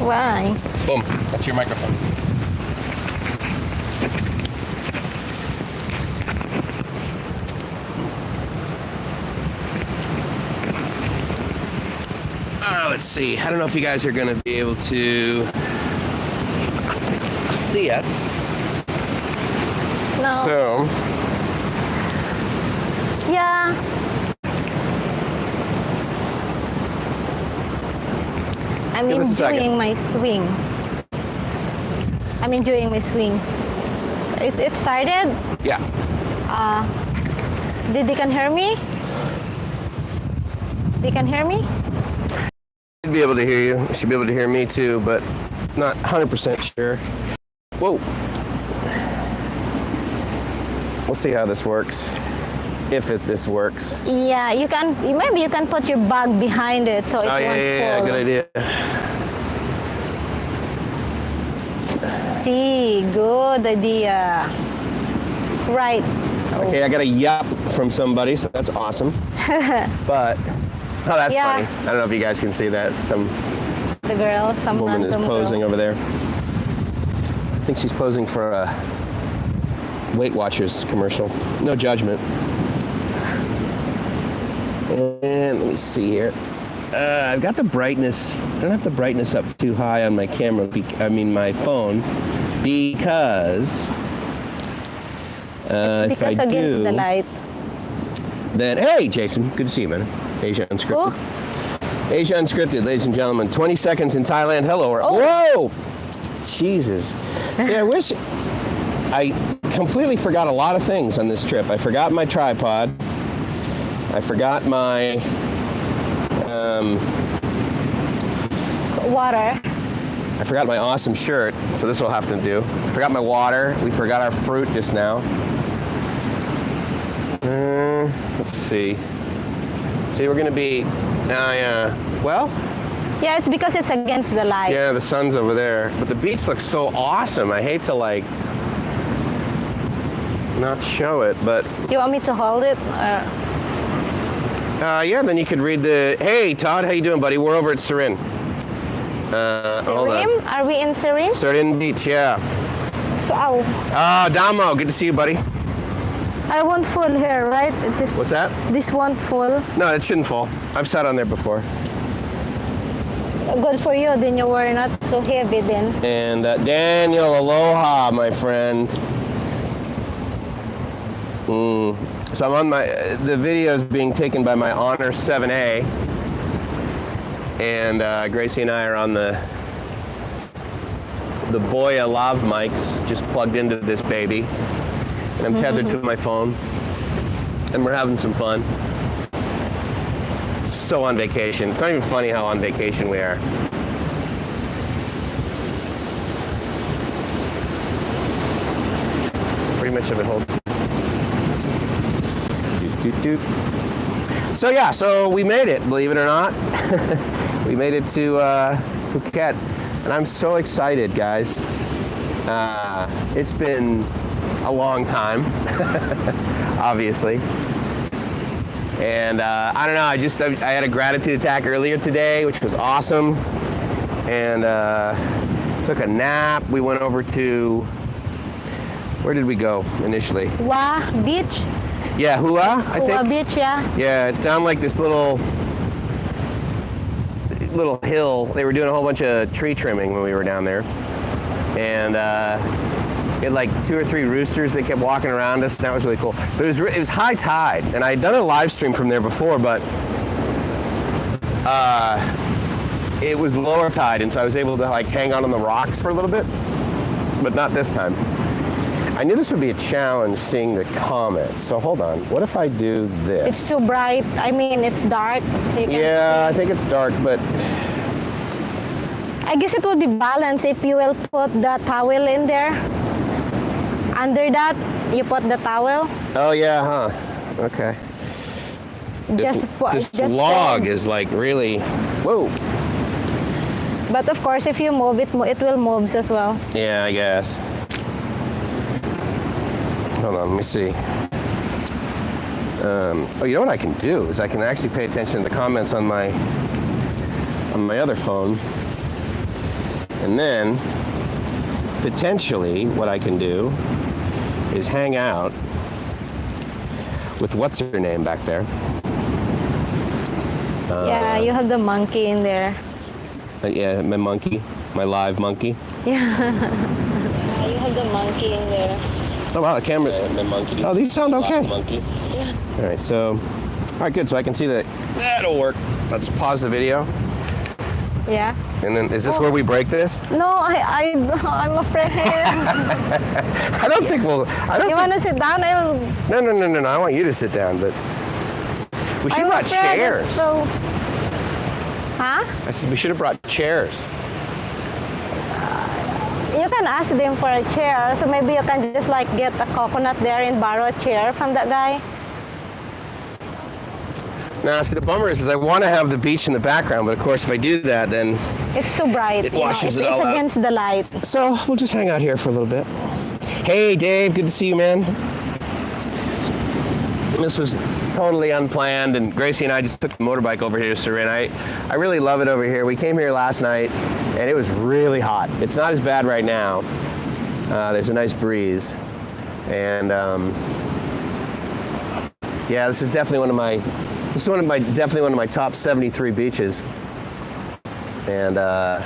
Why? Boom. That's your microphone. Let's see. I don't know if you guys are going to be able to see us. No. So, Yeah. I'm Give us a second. enjoying my swing. I'm enjoying my swing. It started? yeah. Did they can hear me? They can hear me? Should be able to hear you. Should be able to hear me too, but not 100% sure. Whoa. We'll see how this works. If this works. Yeah, you can. Maybe you can put your bag behind it so it won't yeah, fall. good idea. See, good idea. Right. Okay, I got a yup from somebody, so that's awesome. But, oh, that's Yeah. funny. I don't know if you guys can see that. Some The girl, some woman is random posing girl. over there. I think she's posing for a Weight Watchers commercial. No judgment. And let me see here. I've got the brightness. I don't have the brightness up too high on my camera. My phone, because It's if I because against do, the light. then hey, Jason, good to see you, man. Asia Unscripted. Asia Unscripted, ladies and gentlemen. 20 seconds in Thailand. Hello. Whoa! Jesus. See, I wish I completely forgot a lot of things on this trip. I forgot my tripod. I forgot my Water. I forgot my awesome shirt, so this will have to do. I forgot my water. We forgot our fruit just now. Let's see. See, we're gonna be. Well, Yeah, it's because it's against the light. yeah, the sun's over there, but the beach looks so awesome. I hate to not show it, but You want me to hold it? yeah. Then you could read the. Hey, Todd, how you doing, buddy? We're over at Streamin. Hold on. Serim? Are we in Serim? Streamin Beach, yeah. So, Damo, good to see you, buddy. I won't fall here, right? What's that? This won't fall. No, it shouldn't fall. I've sat on there before. Good for you, then you were not too heavy then. And Daniel, aloha, my friend. So I'm on the video is being taken by my Honor 7A. And Gracie and I are on the Boya lav mics, just plugged into this baby. And I'm tethered to my phone. And we're having some fun. So on vacation. It's not even funny how on vacation we are. Pretty much of it holds. So yeah, so we made it, believe it or not. We made it to Phuket. And I'm so excited, guys. It's been a long time, obviously. And I don't know, I had a gratitude attack earlier today, which was awesome. And took a nap. We went over to, where did we go initially? Hua Beach? Yeah, Hua, I Hua think. Beach, yeah. Yeah, it sounded like this little hill. They were doing a whole bunch of tree trimming when we were down there. And we had like 2 or 3 roosters that kept walking around us, and that was really cool. But it was high tide, and I had done a live stream from there before, but it was lower tide, and so I was able to hang on the rocks for a little bit, but not this time. I knew this would be a challenge seeing the comments, so hold on. What if I do this? It's too bright. I mean, it's dark. Yeah, I think it's dark, but I guess it would be balanced if you will put the towel in there. Under that, you put the towel. oh yeah, huh? Okay. This log is really, whoa. But of course, if you move it, it will move as well. Yeah, I guess. Hold on, let me see. Oh, you know what I can do is I can actually pay attention to the comments on my other phone. And then, potentially, what I can do is hang out with what's her name back there. Yeah, you have the monkey in there. Yeah, my monkey, my live monkey. Yeah. Yeah, you have the monkey in there. Oh wow, the camera. My monkey. Oh, these sound okay. Live monkey. Yeah. All right, so, all right, good. So I can see that. That'll work. I'll just pause the video. Yeah. And then, is this where we break this? No, I'm afraid. I don't think we'll. I don't. You want to sit down? No. I want you to sit down, but we should have brought chairs. So, huh? I said we should have brought chairs. You can ask them for a chair, so maybe you can just like get a coconut there and borrow a chair from that guy. Now, see, the bummer is I want to have the beach in the background, but of course, if I do that, then It's too bright. It washes it all It's out. against the light. so we'll just hang out here for a little bit. Hey, Dave, good to see you, man. This was totally unplanned, and Gracie and I just took the motorbike over here to Streamin. I really love it over here. We came here last night, and it was really hot. It's not as bad right now. There's a nice breeze, and yeah, this is definitely one of my. This is definitely one of my top 73 beaches, and I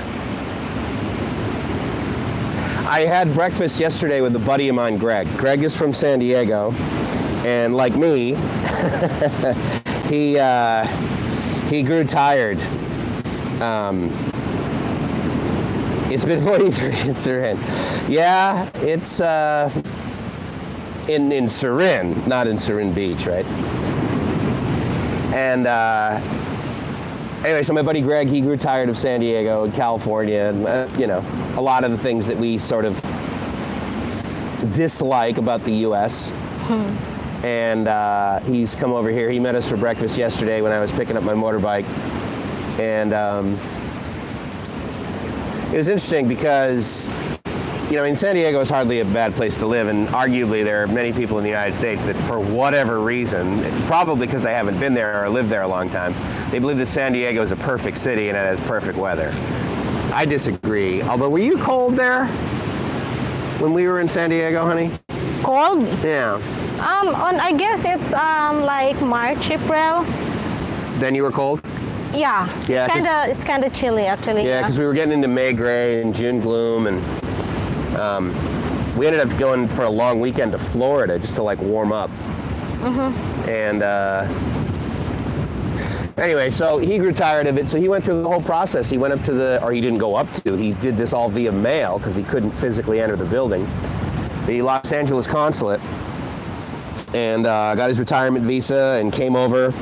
had breakfast yesterday with a buddy of mine, Greg. Greg is from San Diego, and like me, he grew tired. It's been 43 in Surin. Yeah, it's in Surin, not in Surin Beach, right? And anyway, so my buddy Greg, he grew tired of San Diego and California, and you know, a lot of the things that we sort of dislike about the U.S. And he's come over here. He met us for breakfast yesterday when I was picking up my motorbike, and it was interesting because, you know, in San Diego is hardly a bad place to live, and arguably there are many people in the United States that for whatever reason, probably because they haven't been there or lived there a long time, they believe that San Diego is a perfect city and it has perfect weather. I disagree. Although, were you cold there when we were in San Diego, honey? Cold? Yeah. I guess it's like March, April. Then you were cold? Yeah. Yeah, It's kind of chilly actually. Yeah, because we were getting into May gray and June gloom, and we ended up going for a long weekend to Florida just to like warm up. And anyway, so he grew tired of it, so he went through the whole process. He went up to he didn't go up to, he did this all via mail because he couldn't physically enter the building. The Los Angeles consulate, and got his retirement visa and came over.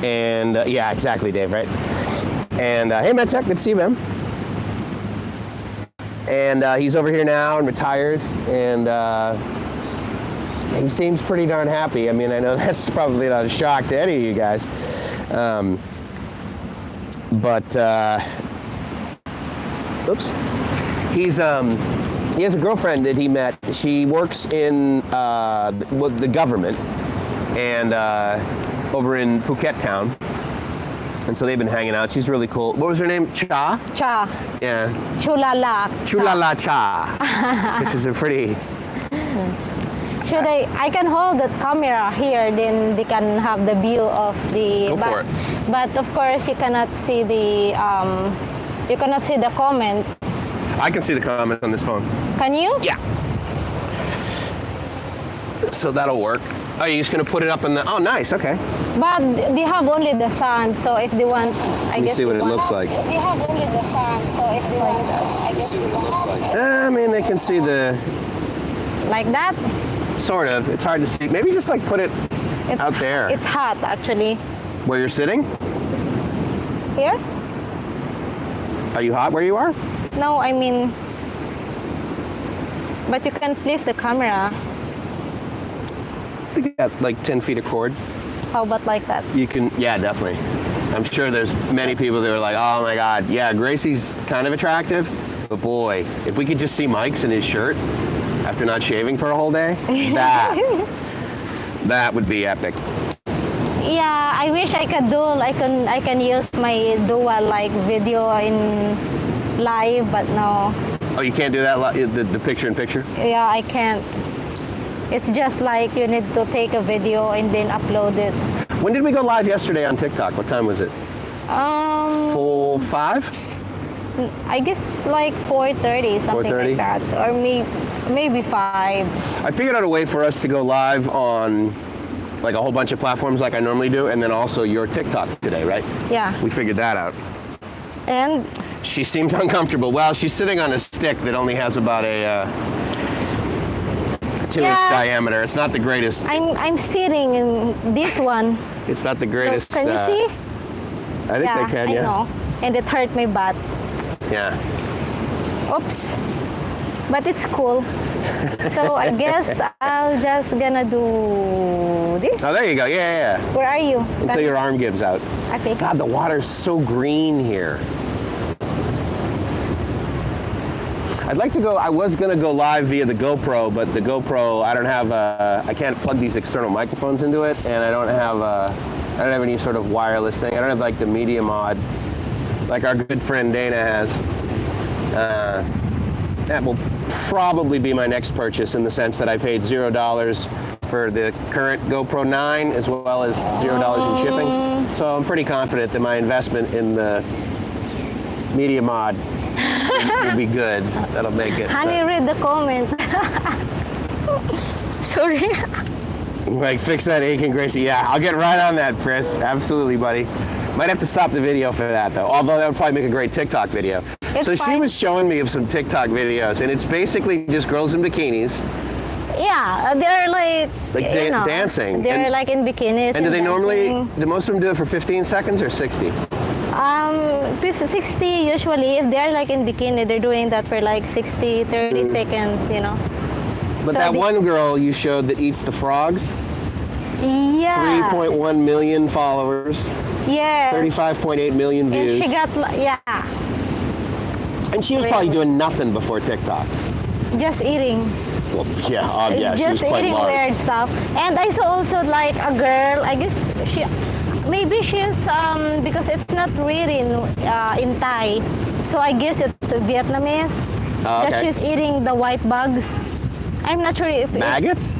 Yeah, exactly, Dave, right? And hey, Metzek, good to see you, man. And he's over here now and retired, and he seems pretty darn happy. I mean, I know that's probably not a shock to any of you guys, but oops, he has a girlfriend that he met. She works in the government, and over in Phuket town. And so they've been hanging out. She's really cool. What was her name? Cha? Cha. Yeah. Chulala. Chulala Cha. Which is a pretty... I can hold the camera here, then they can have the view of the... Go for it. But of course, you cannot see the comment. I can see the comment on this phone. Can you? Yeah. So that'll work. Oh, you're just going to put it up in the... Oh, nice. Okay. But they have only the sun, so if they want, Let me see what it looks like. They have only the sun, so if they want, I guess. See what it looks like. I mean, they can see the... Like that? Sort of. It's hard to see. Maybe just like put it out there. It's hot, actually. Where you're sitting? Here? Are you hot where you are? No, I mean... But you can flip the camera. I think you got like 10 feet of cord. How about like that? You can, yeah, definitely. I'm sure there's many people that are like, oh my God, yeah, Gracie's kind of attractive, but boy, if we could just see Mike's in his shirt after not shaving for a whole day, that would be epic. Yeah, I wish I could do. I can use my dual like video in live, but no. Oh, you can't do that. The picture in picture. Yeah, I can't. It's just like you need to take a video and then upload it. When did we go live yesterday on TikTok? What time was it? 5? I guess like 4:30, something 4:30? like that, or maybe 5. I figured out a way for us to go live on like a whole bunch of platforms like I normally do, and then also your TikTok today, right? Yeah. We figured that out. And She seems uncomfortable. Well, she's sitting on a stick that only has about a 2-inch diameter. It's not the greatest. I'm sitting in this one. It's not the greatest. Can you see? I think they can, I know. And it hurt my butt. Yeah. Oops. But it's cool. So I guess I'll just gonna do this. Oh, there you go. Yeah. Where are you? Until your arm gives out. Okay. God, the water's so green here. I'd like to go. I was gonna go live via the GoPro, but the GoPro, I don't have. I can't plug these external microphones into it, and I don't have. I don't have any sort of wireless thing. I don't have like the media mod, like our good friend Dana has. That will probably be my next purchase in the sense that I paid $0 for the current GoPro 9 as well as $0 in shipping. So I'm pretty confident that my investment in the media mod will be good. That'll make it. Honey, read the comment. Sorry. Like, fix that aching Gracie. Yeah, I'll get right on that, Chris. Absolutely, buddy. Might have to stop the video for that, though. Although that would probably make a great TikTok video. It's She fine. was showing me of some TikTok videos, and it's basically just girls in bikinis. Yeah, they're like dancing. They're like in bikinis. And do they normally, dancing. do most of them do it for 15 seconds or 60? 60 usually. If they're like in bikini, they're doing that for like 60, 30 seconds, you know. But So that the- one girl you showed that eats the frogs, Yeah. 3.1 million followers, Yeah. 35.8 million And views. she got, And she was probably doing nothing before TikTok. just eating. Well, yeah, she was Just quite eating large. weird stuff. And I saw also like a girl, I guess maybe she's, because it's not written in Thai, so I guess it's Vietnamese, Oh, that okay. she's eating the white bugs. I'm not sure if Maggots?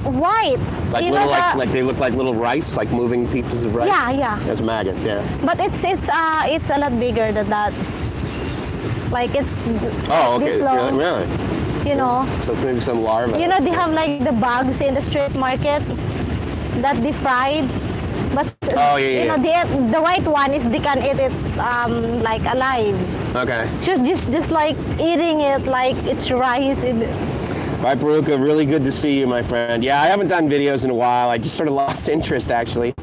white. Like You little, know the- like they look like little rice, like moving pieces of rice. Yeah. That's maggots, yeah. But it's a lot bigger than that. Like it's Oh, okay. this long, Really? you know. So it's maybe some larva. You know, they have like the bugs in the street market that they fried. But Oh, yeah, you know, the white one is they can eat it like alive. Okay. She's just like eating it like it's rice. Bye, Baruka. Really good to see you, my friend. Yeah, I haven't done videos in a while. I just sort of lost interest, actually.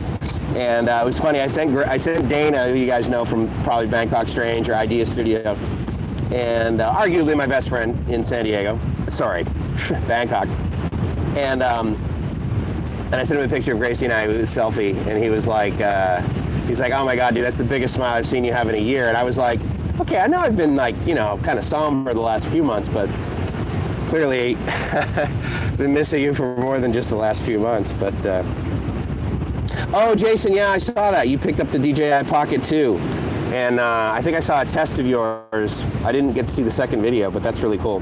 And it was funny. I sent Dana, who you guys know from probably Bangkok Strange or Idea Studio, and arguably my best friend in San Diego. Sorry, Bangkok. And I sent him a picture of Gracie and I with a selfie, and he was like, oh my God, dude, that's the biggest smile I've seen you have in a year. And I was like, okay, I know I've been like, you know, kind of somber the last few months, but clearly been missing you for more than just the last few months. But oh, Jason, yeah, I saw that. You picked up the DJI Pocket 2. And I think I saw a test of yours. I didn't get to see the second video, but that's really cool.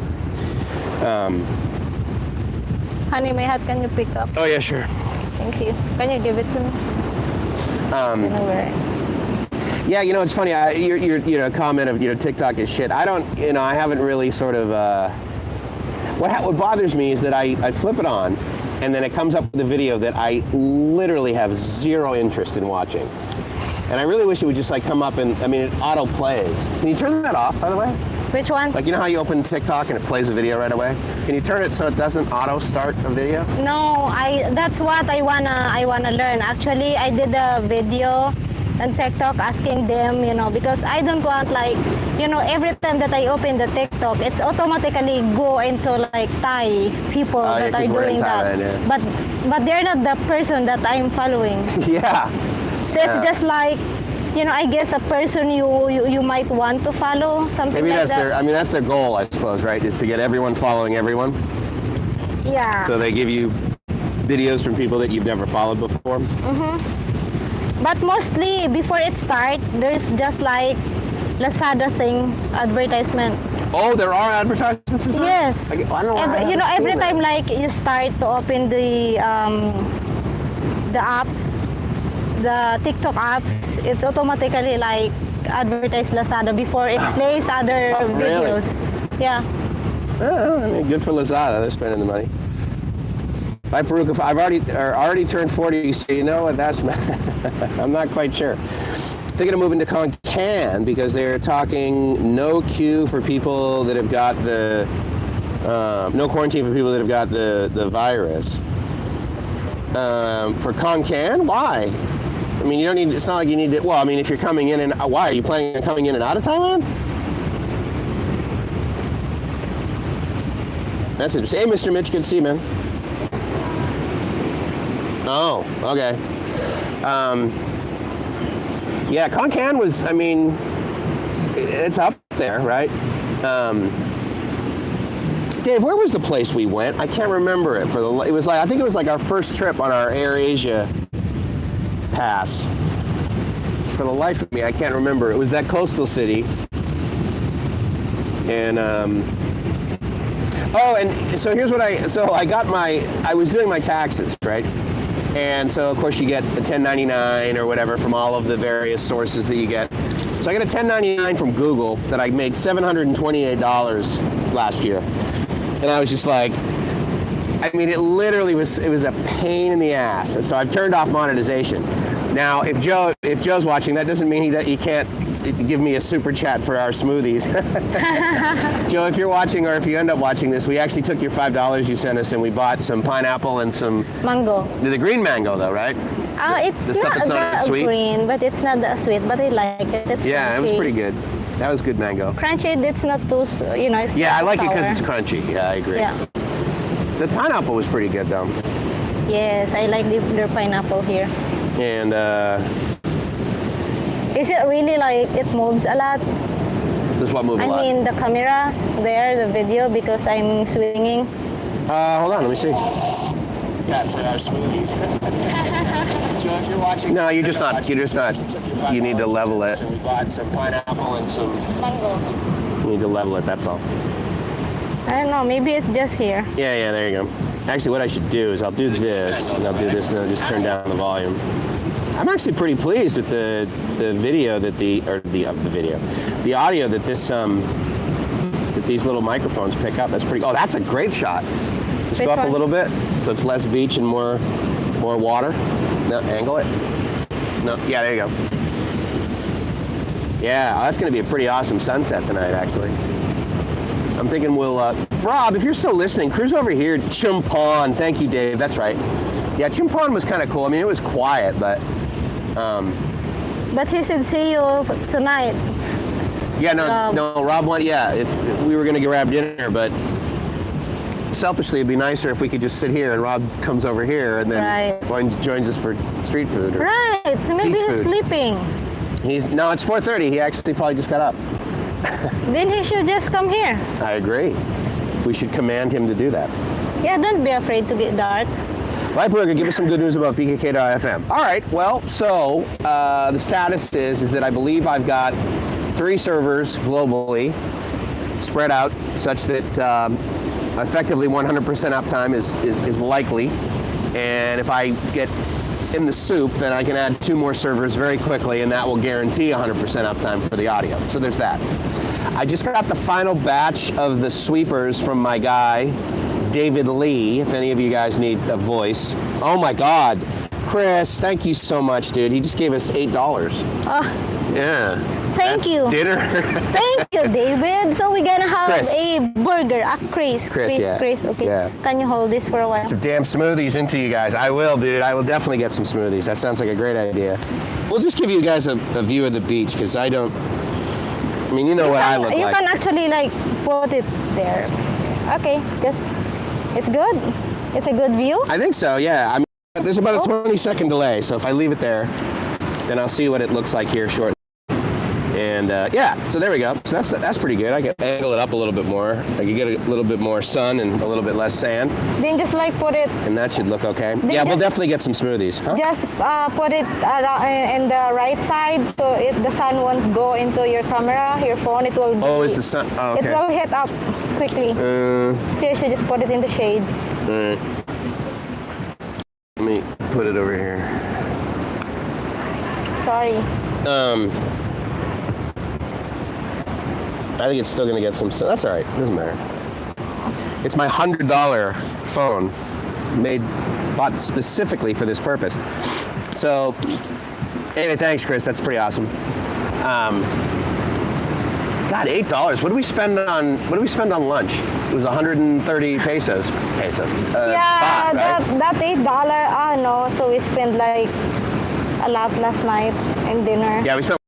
Honey, my hat, can you pick up? Oh, yeah, sure. Thank you. Can you give it to me? I'm gonna wear it. Yeah, you know, it's funny. Your comment of, TikTok is shit. I don't, I haven't really sort of. What bothers me is that I flip it on, and then it comes up with a video that I literally have zero interest in watching. And I really wish it would just like come up and, it auto plays. Can you turn that off, by the way? Which one? Like, you know how you open TikTok and it plays a video right away? Can you turn it so it doesn't auto start a video? No, that's what I wanna learn. Actually, I did a video on TikTok asking them, because I don't want every time that I open the TikTok, it's automatically go into like Thai people that are 'cause we're in doing that. Thailand, yeah. But they're not the person that I'm following. Yeah. So it's just like, I guess a person you might want to follow, something Maybe like that's that. that's their goal, I suppose, right? Is to get everyone following everyone. Yeah. So they give you videos from people that you've never followed before? But mostly before it start, there's just like Lazada thing advertisement. Oh, there are advertisements and stuff? Yes. I don't know. Every time like you start to open the apps, the TikTok apps, it's automatically like advertise Lazada before it plays other really? videos. Yeah. I mean, good for Lazada. They're spending the money. Bye, Peruka. I've already turned 40, so you know what? That's I'm not quite sure. Thinking of moving to Can because they're talking no queue for people that have got the no quarantine for people that have got the virus. For Can, why? I mean, you don't need. It's not like you need to. Well, I mean, if you're coming in and why are you planning on coming in and out of Thailand? That's interesting. Hey, Mr. Mitch, good to see you, man. Oh, okay. Yeah, Can was, I mean, it's up there, right? Dave, where was the place we went? I can't remember it. It was like, I think it was like our first trip on our Air Asia pass. For the life of me, I can't remember. It was that coastal city. And, oh, and so here's what I was doing my taxes, right? And so, of course, you get a 1099 or whatever from all of the various sources that you get. So I got a 1099 from Google that I made $728 last year. And I was just like, I mean, it was a pain in the ass. And so I've turned off monetization. Now, if Joe's watching, that doesn't mean he can't give me a super chat for our smoothies. Joe, if you're watching or if you end up watching this, we actually took your $5 you sent us and we bought some pineapple and some mango. The green mango, though, right? It's not that sweet. green, but it's not that sweet. But I like it. It's yeah, crunchy. It was pretty good. That was good mango. Crunchy. It's not too, It's yeah, not I like sour. it because it's crunchy. Yeah, I agree. Yeah. The pineapple was pretty good, though. Yes, I like their pineapple here. And is it really like it moves a lot? Does what move a lot? I mean the camera there, the video, because I'm swinging. Hold on, let me see. Yeah, for our smoothies. Joe, if you're watching. No, you're just not. You need to level it. We bought some pineapple and some Mango. You need to level it. That's all. I don't know. Maybe it's just here. Yeah, there you go. Actually, what I should do is I'll do this, and I'll do this, and I'll just turn down the volume. I'm actually pretty pleased with the video that the audio that that these little microphones pick up. That's pretty. Oh, that's a great shot. Just go up a little bit, so it's less beach and more water. No, angle it. No, yeah, there you go. Yeah, that's going to be a pretty awesome sunset tonight, actually. I'm thinking we'll, Rob, if you're still listening, cruise over here, Chumpon. Thank you, Dave. That's right. Yeah, Chumpon was kind of cool. I mean, it was quiet, but. But he said see you tonight. Yeah, no, Rob wanted. Yeah, if we were going to grab dinner, but selfishly, it'd be nicer if we could just sit here and Rob comes over here and then joins us for street food. Or right. So maybe he's sleeping. No, it's 4:30. He actually probably just got up. Then he should just come here. I agree. We should command him to do that. Yeah, don't be afraid to get dark. Viper, give us some good news about BKK.FM. All right, well, so the status is that I believe I've got 3 servers globally spread out such that effectively 100% uptime is likely. And if I get in the soup, then I can add 2 more servers very quickly, and that will guarantee 100% uptime for the audio. So there's that. I just got the final batch of the sweepers from my guy, David Lee, if any of you guys need a voice. Oh my God. Chris, thank you so much, dude. He just gave us $8. Yeah. Thank you. Dinner. Thank you, David. So we're gonna have Chris. a burger. Chris, okay. Yeah. Can you hold this for a while? Some damn smoothies into you guys. I will, dude. I will definitely get some smoothies. That sounds like a great idea. We'll just give you guys a view of the beach, because I mean, you know what I look like. You can actually like put it there. Okay, it's good. It's a good view. I think so, yeah. I mean, there's about a 20-second delay, so if I leave it there, then I'll see what it looks like here shortly. And And yeah, so there we go. So that's pretty good. I can angle it up a little bit more. I can get a little bit more sun and a little bit less sand. Then just like put it. And that should look okay. Yeah, we'll definitely get some smoothies. Huh? Just put it around in the right side so the sun won't go into your camera, your phone. It will. Oh, is the sun? Oh, okay. It will hit up quickly. So you should just put it in the shade. Let me put it over here. Sorry. I think it's still going to get some. That's all right. It doesn't matter. It's my $100 phone, bought specifically for this purpose. So, anyway, thanks, Chris. That's pretty awesome. God, $8. What do we spend on lunch? It was 130 pesos. Pesos. Yeah, baht, right? that $8. No. So we spent like a lot last night in dinner. Yeah, we spent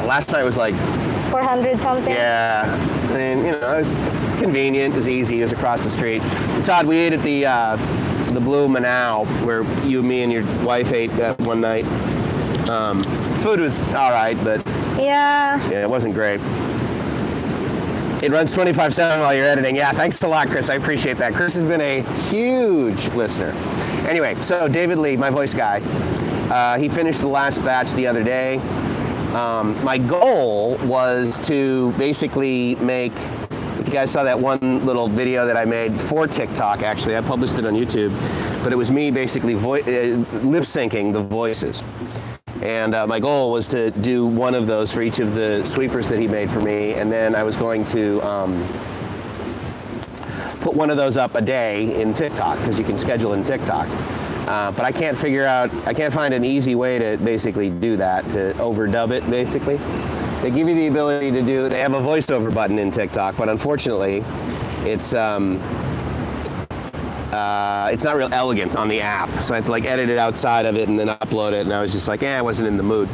last night was like 400 something. Yeah, I mean, it was convenient, it was easy, it was across the street. Todd, we ate at the Blue Manao, where you, me, and your wife ate that one night. Food was all right, but yeah, it wasn't great. It runs 25/7 while you're editing. Yeah, thanks a lot, Chris. I appreciate that. Chris has been a huge listener. Anyway, so David Lee, my voice guy, he finished the last batch the other day. My goal was to basically make, if you guys saw that one little video that I made for TikTok, actually, I published it on YouTube, but it was me basically lip syncing the voices. And my goal was to do one of those for each of the sweepers that he made for me, and then I was going to put one of those up a day in TikTok, because you can schedule in TikTok. But I can't find an easy way to basically do that, to overdub it, basically. They give you the ability to they have a voiceover button in TikTok, but unfortunately, it's not real elegant on the app. So I have to like edit it outside of it and then upload it, and I was just like, I wasn't in the mood.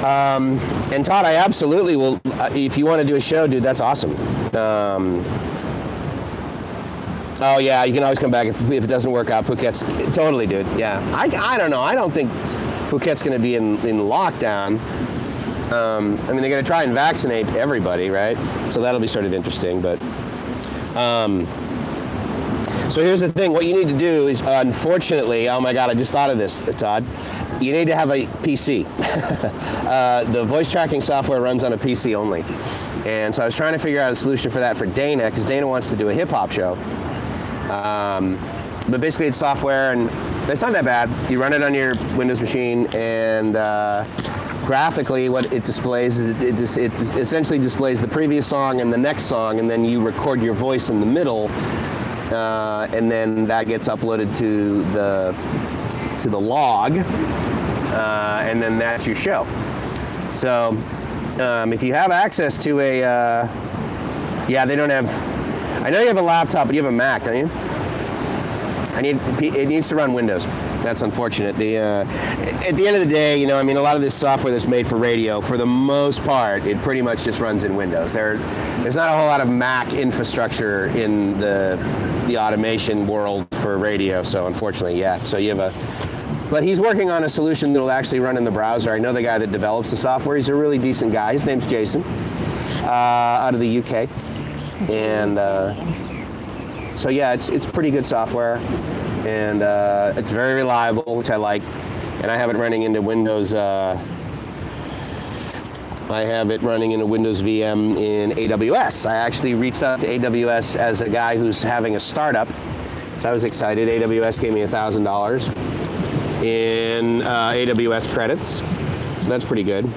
And Todd, I absolutely will, if you want to do a show, dude, that's awesome. Oh yeah, you can always come back if it doesn't work out. Phuket's totally, dude. Yeah, I don't know. I don't think Phuket's going to be in lockdown. I mean, they're going to try and vaccinate everybody, right? So that'll be sort of interesting. But so here's the thing. What you need to do is, unfortunately, oh my God, I just thought of this, Todd. You need to have a PC. The voice tracking software runs on a PC only. And so I was trying to figure out a solution for that for Dana, because Dana wants to do a hip hop show. But basically it's software, and it's not that bad. You run it on your Windows machine, and graphically what it displays is it essentially displays the previous song and the next song, and then you record your voice in the middle, and then that gets uploaded to the log, and then that's your show. So if you have access to they don't have, I know you have a laptop, but you have a Mac, don't you? It needs to run Windows. That's unfortunate. At the end of the day, a lot of this software that's made for radio, for the most part, it pretty much just runs in Windows. There's not a whole lot of Mac infrastructure in the automation world for radio, so unfortunately, yeah. So you have but he's working on a solution that'll actually run in the browser. I know the guy that develops the software. He's a really decent guy. His name's Jason, out of the UK. And so yeah, it's pretty good software, and it's very reliable, which I like. And I have it running into Windows. I have it running in a Windows VM in AWS. I actually reached out to AWS as a guy who's having a startup, so I was excited. AWS gave me $1,000 in AWS credits, so that's pretty good.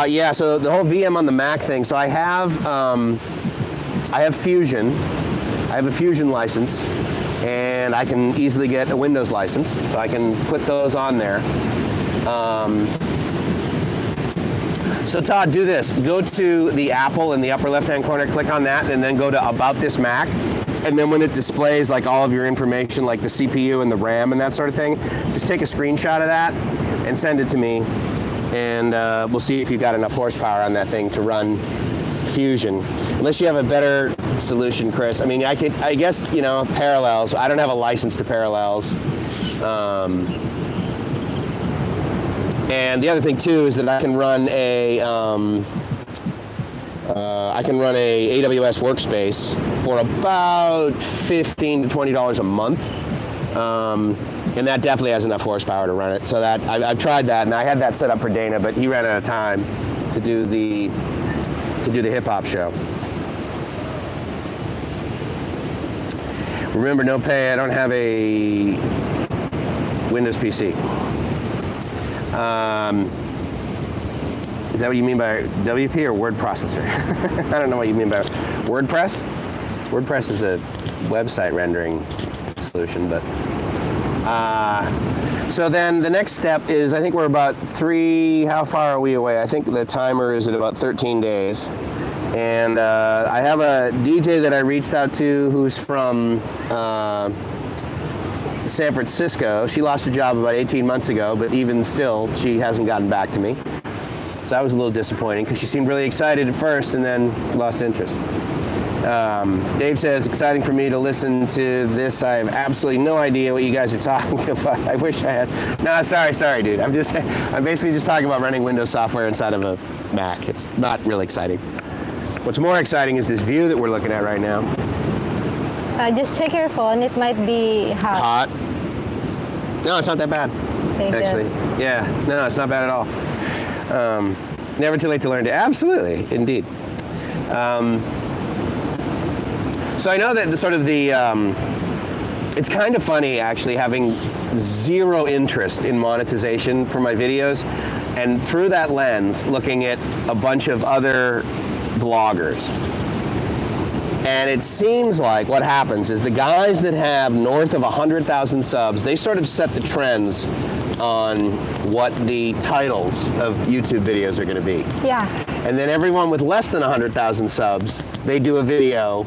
Yeah, so the whole VM on the Mac thing. So I have Fusion. I have a Fusion license, and I can easily get a Windows license, so I can put those on there. So Todd, do this. Go to the Apple in the upper left-hand corner, click on that, and then go to About This Mac. And then when it displays like all of your information, like the CPU and the RAM and that sort of thing, just take a screenshot of that and send it to me. And we'll see if you've got enough horsepower on that thing to run Fusion. Unless you have a better solution, Chris. I mean, I guess, Parallels. I don't have a license to Parallels. And the other thing too is that I can run a AWS workspace for about $15 to $20 a month, and that definitely has enough horsepower to run it. So that I've tried that, and I had that set up for Dana, but he ran out of time to do the hip hop show. Remember, no pay. I don't have a Windows PC. Is that what you mean by WP or word processor? I don't know what you mean by WordPress. WordPress is a website rendering solution, but so then the next step is, I think we're about how far are we away? I think the timer is at about 13 days. And I have a DJ that I reached out to who's from San Francisco. She lost her job about 18 months ago, but even still, she hasn't gotten back to me. So that was a little disappointing because she seemed really excited at first and then lost interest. Dave says, exciting for me to listen to this. I have absolutely no idea what you guys are talking about. I wish I had. No, sorry, dude. I'm basically just talking about running Windows software inside of a Mac. It's not really exciting. What's more exciting is this view that we're looking at right now. Just check your phone. It might be hot. No, it's not that bad. Actually, yeah, no, it's not bad at all. Never too late to learn to. Absolutely, indeed. So I know that it's kind of funny actually having zero interest in monetization for my videos, and through that lens, looking at a bunch of other bloggers. And it seems like what happens is the guys that have north of 100,000 subs, they sort of set the trends on what the titles of YouTube videos are going to be. Yeah. And then everyone with less than 100,000 subs, they do a video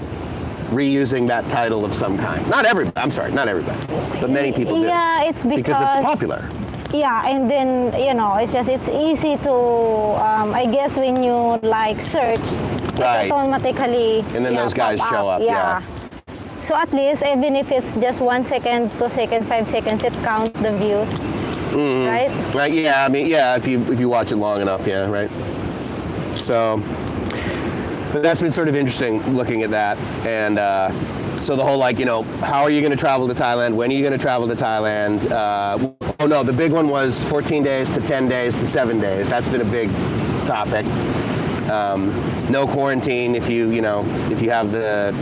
reusing that title of some kind. Not everybody, but many people do. Yeah, it's because it's popular. Yeah, and then, it's easy to, I guess when you search, right, it automatically and then those guys show up. Yeah. So at least, even if it's just 1 second, 2 seconds, 5 seconds, it counts the views, right? Right, yeah, I mean, yeah, if you watch it long enough, yeah, right. So, but that's been sort of interesting looking at that, and so the whole how are you going to travel to Thailand? When are you going to travel to Thailand? Oh no, the big one was 14 days to 10 days to 7 days. That's been a big topic. No quarantine if you have the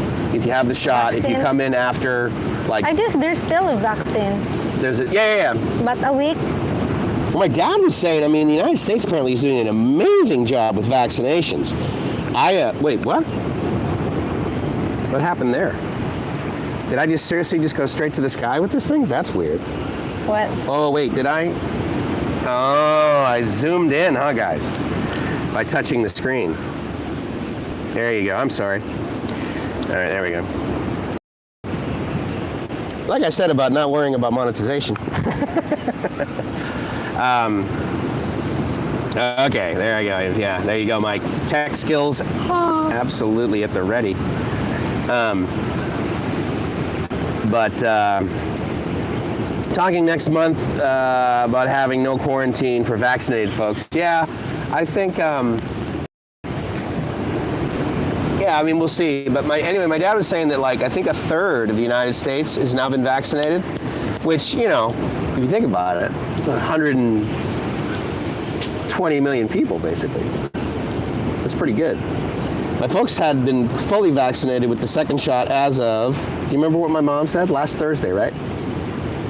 shot. Vaccine. If you come in after I guess there's still a vaccine. There's yeah. But a week. Well, my dad was saying, the United States apparently is doing an amazing job with vaccinations. Wait, what? What happened there? Did I just seriously just go straight to the sky with this thing? That's weird. What? Oh, wait, did I? Oh, I zoomed in, huh, guys? By touching the screen. There you go. I'm sorry. All right, there we go. Like I said about not worrying about monetization. Okay, there I go. Yeah, there you go, Mike. Tech skills, absolutely at the ready. But talking next month about having no quarantine for vaccinated folks. Yeah, I think. Yeah, we'll see. But my dad was saying that I think a third of the United States has now been vaccinated, which if you think about it, it's 120 million people basically. That's pretty good. My folks had been fully vaccinated with the second shot as of, do you remember what my mom said? Last Thursday, right?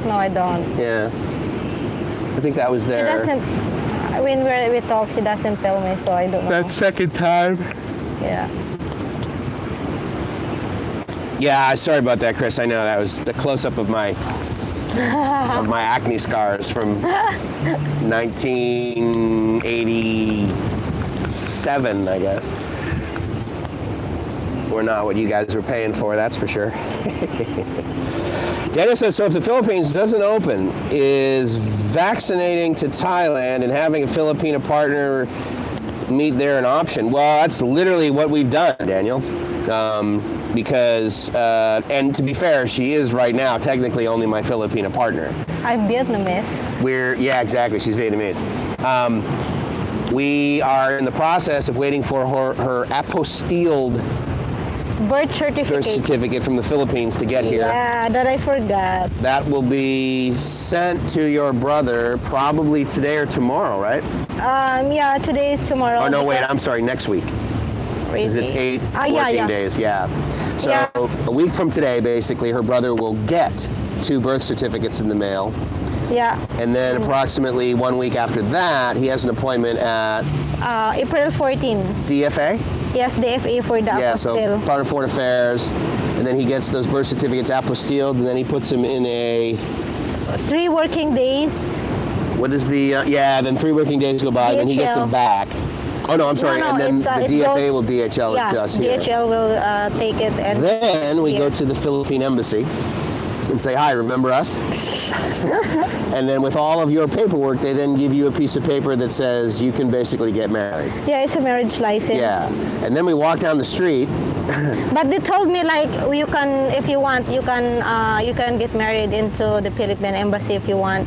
No, I don't. Yeah. I think that was there. She doesn't, when we talk, she doesn't tell me, so I don't know. That second time? Yeah. Yeah, sorry about that, Chris. I know that was the close-up of my acne scars from 1987, I guess. We're not what you guys were paying for, that's for sure. Dennis says, so if the Philippines doesn't open, is vaccinating to Thailand and having a Filipino partner meet there an option? Well, that's literally what we've done, Daniel. Because, and to be fair, she is right now technically only my Filipino partner. I'm Vietnamese. Yeah, exactly, she's Vietnamese. We are in the process of waiting for her apostilled Birth certificate. birth certificate from the Philippines to get here. Yeah, that I forgot. That will be sent to your brother probably today or tomorrow, right? Yeah, today is tomorrow. Oh, no, wait, because- I'm sorry, next week. Because Really? it's 8 Yeah, working yeah. days, yeah. So Yeah. a week from today, basically, her brother will get 2 birth certificates in the mail. Yeah. And then approximately 1 week after that, he has an appointment at April 14. DFA. Yes, the FA for the Yeah, so apostille. Department of Foreign Affairs. And then he gets those birth certificates apostilled, and then he puts them in a, 3 working days. what is the, then 3 working days go by, and then he gets them DHL. back. Oh, no, I'm sorry. No, and then it's, the it DFA goes- will DHL it to us here. DHL will take it and Then we go Here. to the Philippine Embassy and say, hi, remember us? And then with all of your paperwork, they then give you a piece of paper that says you can basically get married. yeah, it's a marriage license. Yeah. And then we walk down the street. But they told me like you can, if you want, you can get married into the Philippine embassy if you want,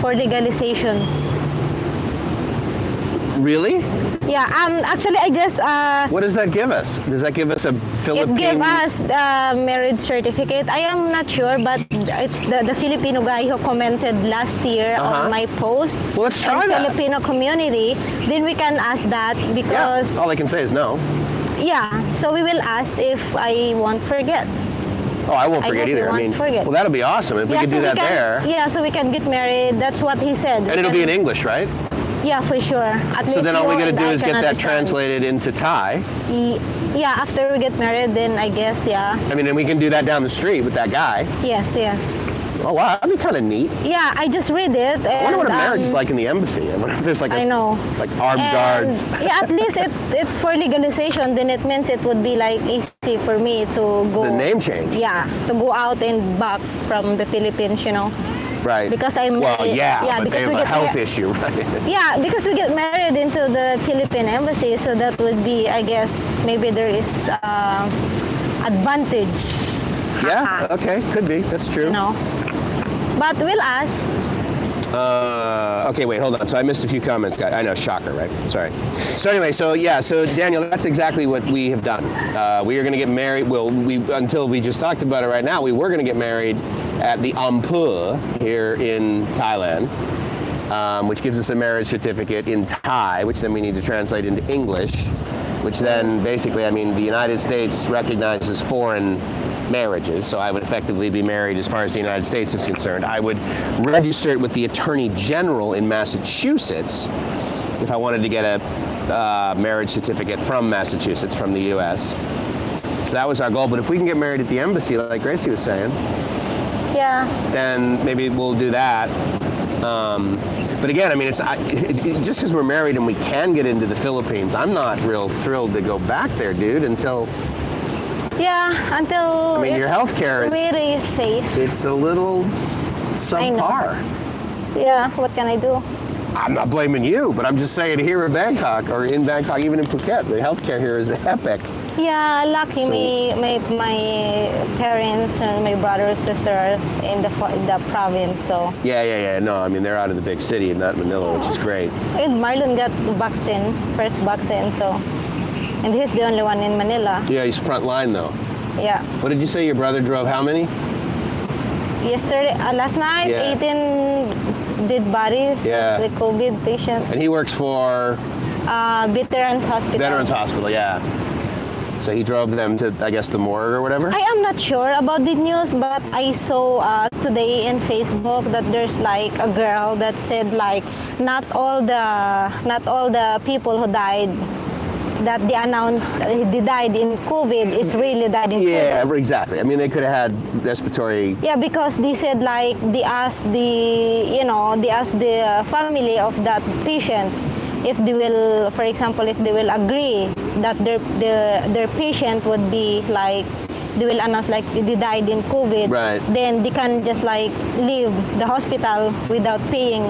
for legalization. Really? Yeah. Actually, I just What does that give us? Does that give us a it Philippine? gave us the marriage certificate. I am not sure, but it's the Filipino guy who commented last year Uh-huh. on my post. Well, let's try on that. Filipino community. Then we can ask that Yeah. because All I can say is no. yeah. So we will ask if I won't forget. Oh, I won't I forget hope you either. I won't mean, forget. well, that'll be awesome if we could so do that can, there. Yeah, so we can get married. That's what he said. And it'll be in English, right? Yeah, for sure. At So least then all we you got to and do I is can get that understand. translated into Thai. Yeah, after we get married, then I guess, yeah. I mean, and we can do that down the street with that guy. Yes, yes. Oh, wow, that'd be kind of neat. Yeah, I just read it. And, I wonder what a marriage is like in the embassy. I wonder if there's like I know. like armed And, guards. yeah, at least it's for legalization. Then it means it would be like easy for me to go. The name change. Yeah, to go out and back from the Philippines, you know. Right. Because I'm Well, married. yeah, but because they we have a get health mar- issue, right? Yeah, because we get married into the Philippine embassy, so that would be, I guess, maybe there is advantage, Yeah, okay, could be. That's true. you know. But we'll ask. Okay, wait, hold on. So I missed a few comments, guys. I know, shocker, right? Sorry. So anyway, so Daniel, that's exactly what we have done. We are going to get married. Well, until we just talked about it right now, we were going to get married at the ImpropTUBE here in Thailand, which gives us a marriage certificate in Thai, which then we need to translate into English, which then basically, I mean, the United States recognizes foreign marriages, so I would effectively be married as far as the United States is concerned. I would register it with the Attorney General in Massachusetts if I wanted to get a marriage certificate from Massachusetts, from the U.S. So that was our goal. But if we can get married at the embassy, like Gracie was saying, Yeah. then maybe we'll do that. But again, I mean, just because we're married and we can get into the Philippines, I'm not real thrilled to go back there, dude, until Yeah, until I mean, your it's healthcare is- really safe. it's a little subpar. Yeah, what can I do? I'm not blaming you, but I'm just saying here in Bangkok, or in Bangkok, even in Phuket, the healthcare here is epic. Yeah, lucky So- my parents and my brothers sisters in the province. So, Yeah. No, I mean, they're out of the big city, not Manila, which is great. and Marlon got the vaccine, first vaccine. So, and he's the only one in Manila. Yeah, he's front line, though. Yeah. What did you say your brother drove how many? Last night, Yeah. 18 dead bodies Yeah. of the COVID patients. And he works for Veterans Hospital. Veterans Hospital, yeah. So he drove them to, I guess, the morgue or whatever? I am not sure about the news, but I saw today in Facebook that there's like a girl that said like not all the people who died that they announced they died in COVID is really died in COVID. Yeah, exactly. I mean, they could have had respiratory. Yeah, because they said like they asked the family of that patient if they will, for example, if they will agree that their patient would be like, they will announce like they died in COVID, Right. then they can just like leave the hospital without paying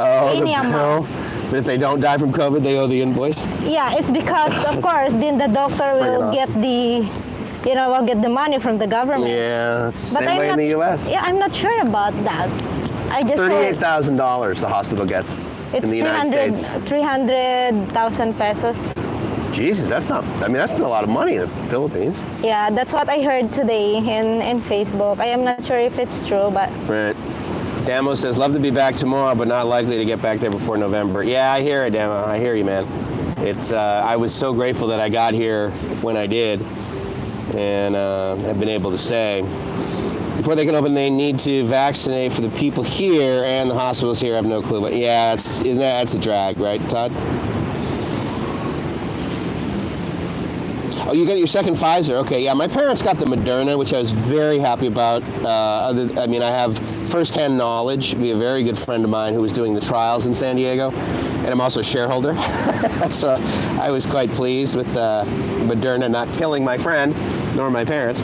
any the amount. bill. But if they don't die from COVID, they owe the invoice? Yeah, it's because of course then the doctor Bring it will on. get will get the money from the government. Yeah, it's the But same way in the U.S. Yeah, I'm not sure about that. I just $38,000 the hospital gets in it's the United States. 300,000 pesos. Jesus, that's not, I mean, that's still a lot of money in the Philippines. Yeah, that's what I heard today in Facebook. I am not sure if it's true, but Right. Damo says, love to be back tomorrow, but not likely to get back there before November. Yeah, I hear it, Damo. I hear you, man. It's, I was so grateful that I got here when I did and have been able to stay. Before they can open, they need to vaccinate for the people here and the hospitals here. I have no clue. But yeah, that's a drag, right, Todd? Oh, you got your second Pfizer. Okay, yeah. My parents got the Moderna, which I was very happy about. I mean, I have firsthand knowledge. We have a very good friend of mine who was doing the trials in San Diego, and I'm also a shareholder. So I was quite pleased with Moderna not killing my friend, nor my parents.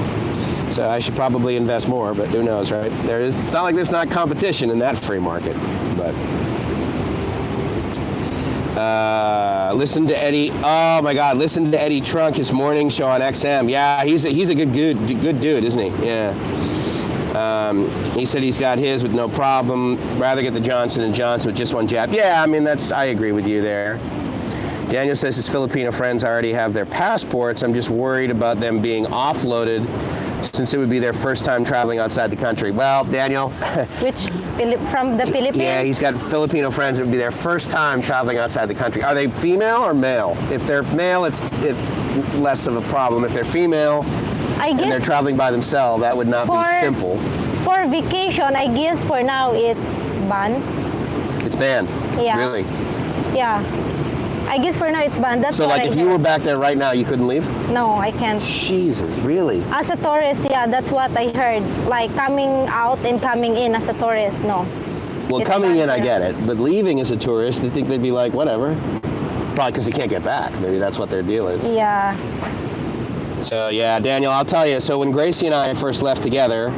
So I should probably invest more, but who knows, right? It's not like there's not competition in that free market, but. Listen to Eddie. Oh my God! Listen to Eddie Trunk, his morning show on XM. Yeah, he's a good dude, isn't he? Yeah. He said he's got his with no problem. Rather get the Johnson & Johnson with just one jab. Yeah, I mean I agree with you there. Daniel says his Filipino friends already have their passports. I'm just worried about them being offloaded, since it would be their first time traveling outside the country. Well, Daniel. from the Philippines? Yeah, he's got Filipino friends. It would be their first time traveling outside the country. Are they female or male? If they're male, it's less of a problem. If they're female and they're traveling by themselves, that would not be simple. For vacation, I guess for now it's banned. It's banned? Yeah. Really? Yeah. I guess for now it's banned. That's so, like, if you were back there right now, you couldn't leave? No, I can't. Jesus, really? As a tourist, yeah, that's what I heard. Like, coming out and coming in as a tourist, no. Well, coming in, I get it. But leaving as a tourist, I think they'd be like, whatever. Probably because they can't get back. Maybe that's what their deal is. Yeah. So, yeah, Daniel, I'll tell you. So when Gracie and I first left together,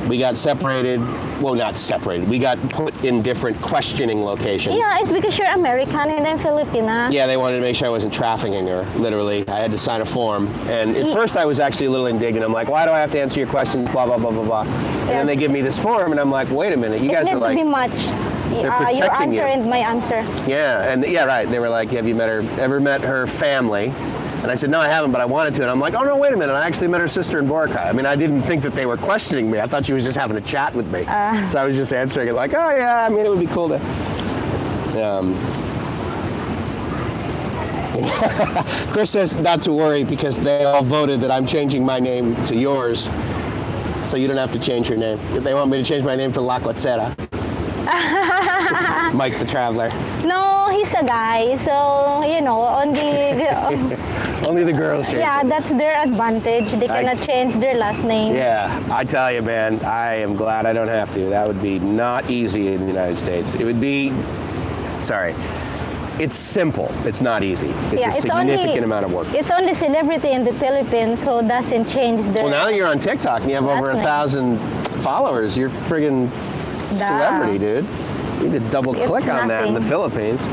we got separated. Well, not separated. We got put in different questioning locations. Yeah, it's because you're American and I'm Filipina. Yeah, they wanted to make sure I wasn't trafficking her, literally. I had to sign a form. And at first I was actually a little indignant. I'm like, why do I have to answer your questions, blah, blah, blah, blah, blah. And then they give me this form, and I'm like, wait a minute, you guys are like... It needs to be much. Your answer and my answer. Yeah, and yeah, right. They were like, have you ever met her family? And I said, no, I haven't, but I wanted to. And I'm like, oh, no, wait a minute. I actually met her sister in Boracay. I mean, I didn't think that they were questioning me. I thought she was just having a chat with me. So I was just answering it like, oh, yeah, I mean, it would be cool to... Chris says not to worry because they all voted that I'm changing my name to yours. So you don't have to change your name. If they want me to change my name to La Quetzera. Mike the Traveler. No, he's a guy, so, you know, only the girls change. Yeah, that's their advantage. They cannot change their last name. Yeah, I tell you, man, I am glad I don't have to. That would be not easy in the United States. It would be, sorry, it's simple. It's not easy. It's a significant amount of work. It's only celebrity in the Philippines who doesn't change their... Well, now that you're on TikTok and you have over 1,000 followers, you're friggin' celebrity, dude. You need to double click on that in the Philippines.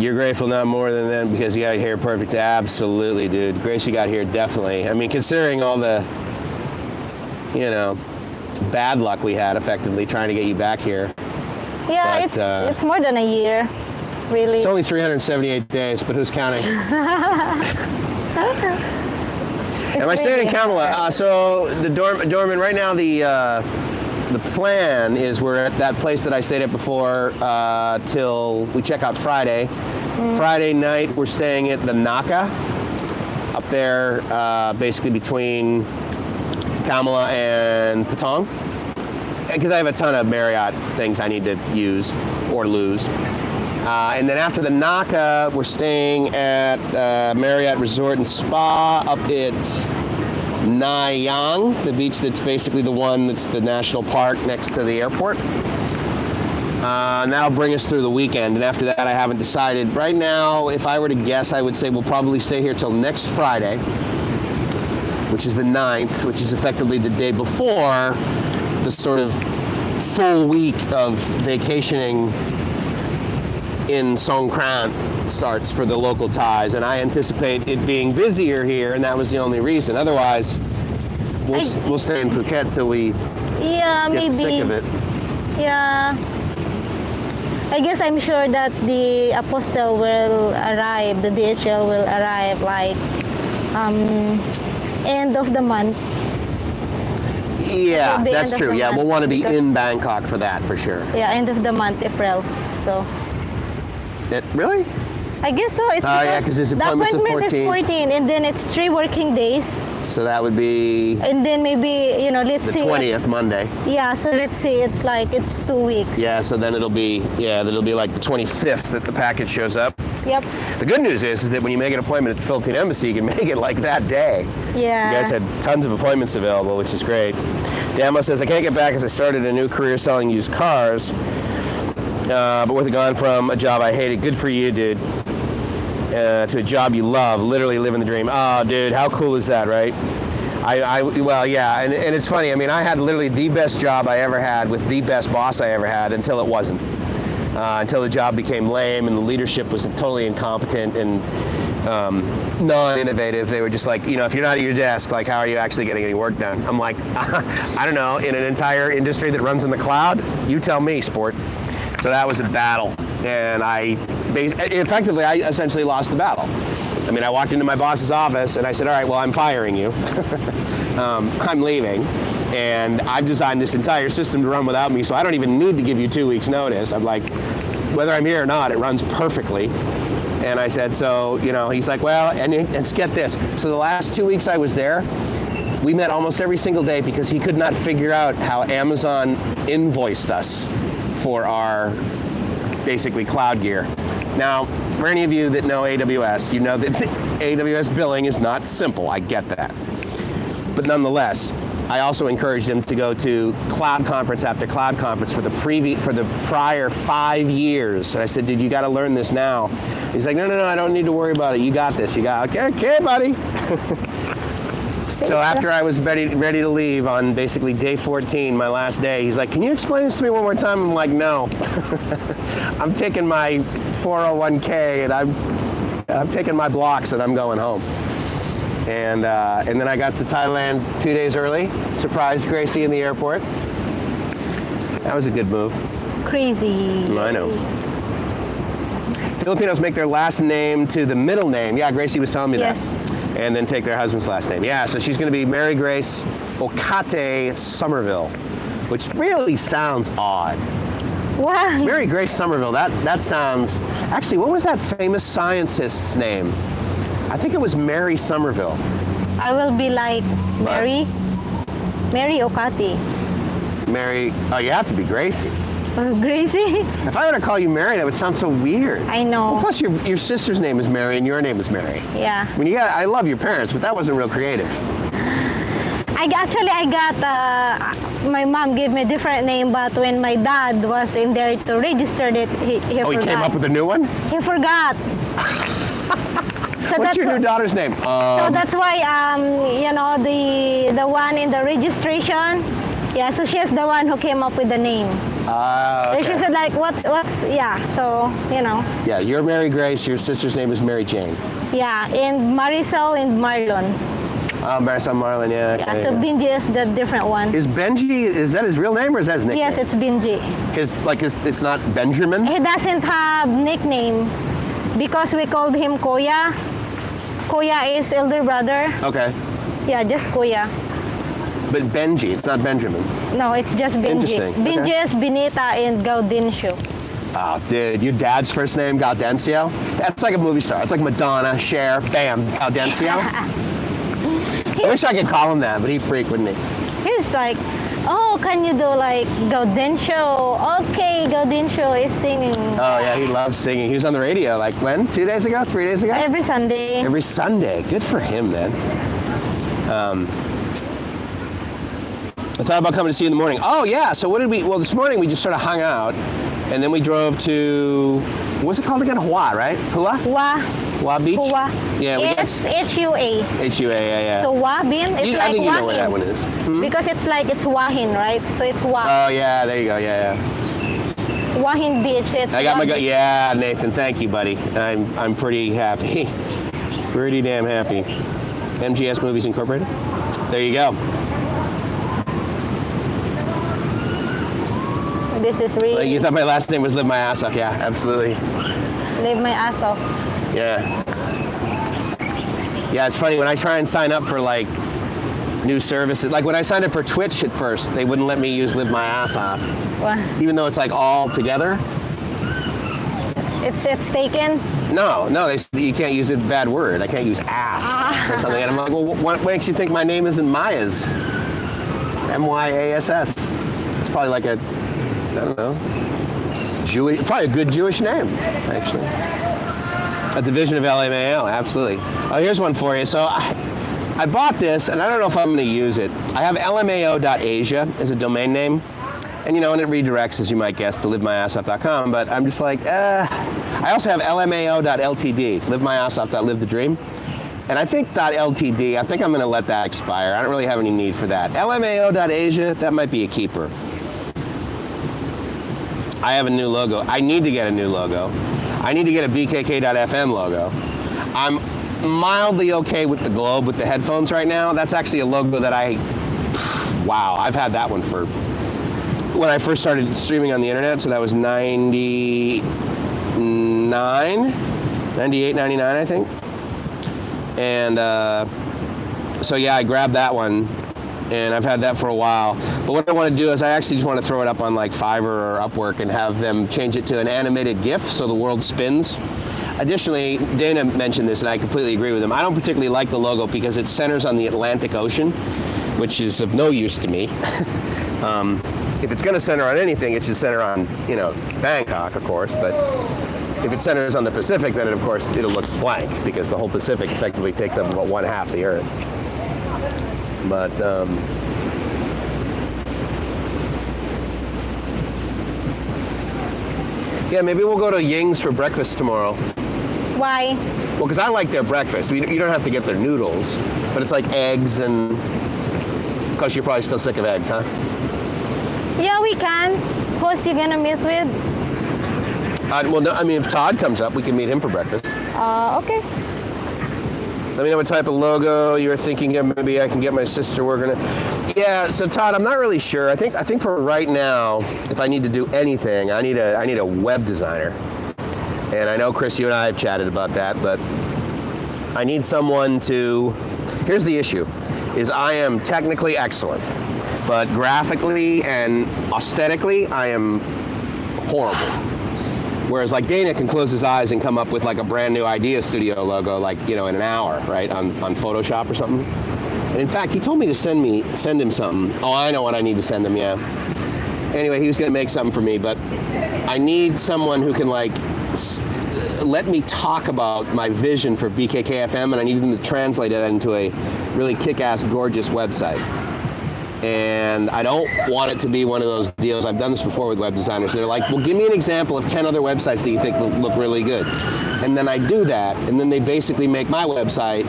You're grateful not more than them because you got here perfect. Absolutely, dude. Gracie got here definitely. I mean, considering all the, you know, bad luck we had effectively trying to get you back here. Yeah, but, it's more than a year, really. It's only 378 days, but who's counting? Am I staying in Kamala? So the Dorman, right now the plan is we're at that place that I stayed at before till we check out Friday. Friday night we're staying at the Naka up there basically between Kamala and Patong. Because I have a ton of Marriott things I need to use or lose. And then after the Naka, we're staying at Marriott Resort and Spa up at Nayang, the beach that's basically the one that's the national park next to the airport. And that'll bring us through the weekend. And after that, I haven't decided. Right now, if I were to guess, I would say we'll probably stay here till next Friday, which is the 9th, which is effectively the day before the sort of full week of vacationing in Songkran starts for the local Thais, and I anticipate it being busier here, and that was the only reason. Otherwise, we'll stay in Phuket till we Yeah, get maybe. sick of it. Yeah. I guess I'm sure that the Apostle will arrive, the DHL will arrive like end of the month. Yeah, It'll be that's end of true. the Yeah, month we'll want to be because- in Bangkok for that for sure. Yeah, end of the month, April. So Really? I guess so. It's Oh, yeah, because 'cause his the appointment's the appointment is 14th. 14, and then it's 3 working days, So that would be and then maybe let's the see. 20th, Monday. Yeah, so let's see. It's like it's 2 weeks. Yeah, so then it'll be like the 25th that the package shows up. Yep. The good news is that when you make an appointment at the Philippine Embassy, you can make it like that day. Yeah. You guys had tons of appointments available, which is great. Damo says, I can't get back as I started a new career selling used cars, but with it gone from a job I hated. Good for you, dude. To a job you love, literally living the dream. Oh, dude, how cool is that, right? Well, yeah, and it's funny. I mean, I had literally the best job I ever had with the best boss I ever had until it wasn't. Until the job became lame and the leadership was totally incompetent and non-innovative. They were just like, if you're not at your desk, like, how are you actually getting any work done? I'm like, I don't know, in an entire industry that runs in the cloud, you tell me, sport. So that was a battle. And I essentially lost the battle. I mean, I walked into my boss's office and I said, all right, well, I'm firing you. I'm leaving. And I've designed this entire system to run without me, so I don't even need to give you 2 weeks notice. I'm like, whether I'm here or not, it runs perfectly. And I said, so, he's like, well, and get this. So the last 2 weeks I was there, we met almost every single day because he could not figure out how Amazon invoiced us for our basically cloud gear. Now, for any of you that know AWS, you know that AWS billing is not simple. I get that. But nonetheless, I also encouraged him to go to cloud conference after cloud conference for the prior 5 years. And I said, dude, you got to learn this now. He's like, no, I don't need to worry about it. You got this. Okay, buddy. So after I was ready to leave on basically day 14, my last day, he's like, can you explain this to me one more time? I'm like, no. I'm taking my 401k and I'm taking my blocks and I'm going home. And then I got to Thailand 2 days early, surprised Gracie in the airport. That was a good move. Crazy. I know. Filipinos make their last name to the middle name. Yeah, Gracie was telling me Yes. that. And then take their husband's last name. Yeah, so she's going to be Mary Grace Okate Somerville, which really sounds odd. Wow. Mary Grace Somerville, that sounds... Actually, what was that famous scientist's name? I think it was Mary Somerville. I will be like Mary Okati. Mary... Oh, you have to be Gracie. Gracie? If I were to call you Mary, that would sound so weird. I know. Well, plus, your sister's name is Mary and your name is Mary. Yeah. I mean, I love your parents, but that wasn't real creative. I got my mom gave me a different name, but when my dad was in there to register it, he Oh, forgot. he came up with a new one? He forgot. So What's your new daughter's name? So that's why the one in the registration. Yeah, so she's the one who came up with the name. Okay. She said like, what's so Yeah, you're Mary Grace, your sister's name is Mary Jane. Yeah, and Marisol and Marlon. Oh, Marisol Marlon, yeah. Yeah, Okay, so yeah. Benji is the different one. Is Benji, is that his real name or is that his nickname? Yes, it's Benji. It's not Benjamin? He doesn't have nickname because we called him Koya. Koya is elder brother. Okay. Yeah, just Koya. But Benji, it's not Benjamin. No, it's just Benji. Interesting. Benji Okay. is Benita and Gaudencio. Oh, dude, your dad's first name, Gaudencio? That's like a movie star. It's like Madonna, Cher, bam, Gaudencio. I wish I could call him that, but he'd freak, wouldn't he? He's like, oh, can you do like Gaudencio? Okay, Gaudencio is singing. Oh, yeah, he loves singing. He was on the radio, like, when? 2 days ago? 3 days ago? Every Sunday. Every Sunday. Good for him, man. I thought about coming to see you in the morning. Oh, yeah, so this morning we just sort of hung out, and then we drove to, what's it called again? Hua, right? Hua? Hua Beach? Hua. Yeah, It's HUA. HUA, yeah. So Hua Bin, it's I like think you know where that Wahin. one is. Hmm? Because it's Wahin, right? So it's Hua. Oh, yeah, there you go, yeah. Wahin Beach. It's I got my, Hua Beach. yeah, Nathan, thank you, buddy. I'm pretty happy. Pretty damn happy. MGS Movies Incorporated. There you go. This is real. Like, you thought my last name was Live My Ass Off? Yeah, absolutely. Live my ass off. Yeah. Yeah, it's funny when I try and sign up for like new services. Like when I signed up for Twitch at first, they wouldn't let me use Live My Ass Off, What? even though it's like all together. It's taken. No, you can't use a bad word. I can't use ass or something. And I'm like, well, what makes you think my name isn't Myas? M-Y-A-S-S. It's probably like a, I don't know, Jewish, probably a good Jewish name, actually. A division of LMAO, absolutely. Oh, here's one for you. So I bought this, and I don't know if I'm going to use it. I have lmao.asia as a domain name. And you know, and it redirects, as you might guess, to livemyassoff.com, but I'm just like, I also have lmao.ltd, livemyassoff.live-the-dream. And I think .ltd, I think I'm gonna let that expire. I don't really have any need for that. lmao.asia, that might be a keeper. I have a new logo. I need to get a new logo. I need to get a bkk.fm logo. I'm mildly okay with the globe with the headphones right now. That's actually a logo that wow, I've had that one for when I first started streaming on the internet, so that was 98, 99, I think. And so yeah, I grabbed that one, and I've had that for a while. But what I want to do is I actually just want to throw it up on like Fiverr or Upwork and have them change it to an animated GIF so the world spins. Additionally, Dana mentioned this, and I completely agree with him. I don't particularly like the logo because it centers on the Atlantic Ocean, which is of no use to me. If it's going to center on anything, it should center on, you know, Bangkok, of course, but if it centers on the Pacific, then of course it'll look blank because the whole Pacific effectively takes up about 1/2 the Earth. But yeah, maybe we'll go to Ying's for breakfast tomorrow. Why? Well, because I like their breakfast. You don't have to get their noodles, but it's like eggs and. Of course, you're probably still sick of eggs, huh? Yeah, we can. Who's you gonna meet with? Well, no, I mean, if Todd comes up, we can meet him for breakfast. Okay. Let me know what type of logo you're thinking of. Maybe I can get my sister working it. Yeah. So Todd, I'm not really sure. I think for right now, if I need to do anything, I need a web designer. And I know Chris, you and I have chatted about that, but I need someone to. Here's the issue: is I am technically excellent. But graphically and aesthetically, I am horrible. Whereas like Dana can close his eyes and come up with like a brand new Idea Studio logo, like, you know, in an hour, right, on Photoshop or something. And in fact, he told me to send him something. Oh, I know what I need to send him, yeah. Anyway, he was gonna make something for me, but I need someone who can like let me talk about my vision for BKKFM, and I need him to translate that into a really kick-ass, gorgeous website. And I don't want it to be one of those deals. I've done this before with web designers. They're like, well, give me an example of 10 other websites that you think look really good. And then I do that, and then they basically make my website